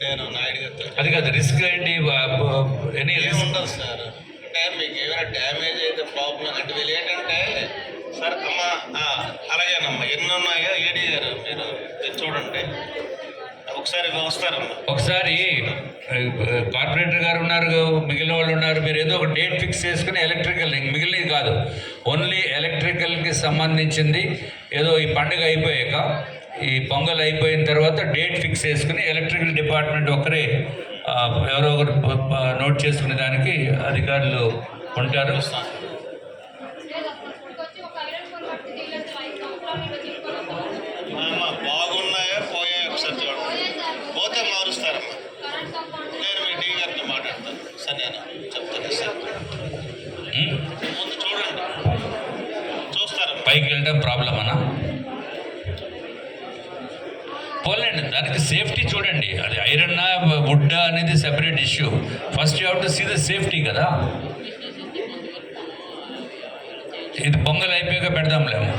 నేను నాయుడు గారితో అది కాదు రిస్క్ ఏంటి, ఎనీ రిస్క్ ఉంటుంది సార్. అంటే మీకు ఏమైనా డ్యామేజ్ అయితే ప్రాబ్లం అంటే వీళ్ళు ఏంటంటే సార్ అమ్మా అలాగేనమ్మా ఎన్ని ఉన్నాయో ఏడీ గారు మీరు చూడండి ఒకసారి వస్తారమ్మా. ఒకసారి కార్పొరేటర్ గారు ఉన్నారు, మిగిలిన వాళ్ళు ఉన్నారు, మీరు ఏదో ఒక డేట్ ఫిక్స్ చేసుకుని ఎలక్ట్రికల్ మిగిలినది కాదు, ఓన్లీ ఎలక్ట్రికల్కి సంబంధించింది ఏదో ఈ పండుగ అయిపోయాక ఈ పొంగల్ అయిపోయిన తర్వాత డేట్ ఫిక్స్ చేసుకుని ఎలక్ట్రికల్ డిపార్ట్మెంట్ ఒకరే ఎవరో ఒకరు నోట్ చేసుకునే దానికి అధికారులు ఉంటారు. బాగున్నాయో పోయాయో ఒకసారి చూడండి, పోతే మారుస్తారమ్మా. నేను మీ డీ గారితో మాట్లాడతాను సార్, నేను చెప్తాను సార్. ముందు చూడండి, చూస్తారమ్మా. పైకి వెళ్ళడం ప్రాబ్లం అన్నా పోలేండి, దానికి సేఫ్టీ చూడండి. అది ఐరన్నా వుడ్డా అనేది separate issue. First you have to see the safety కదా. ఇది పొంగల్ అయిపోయాక పెడదాంలేము.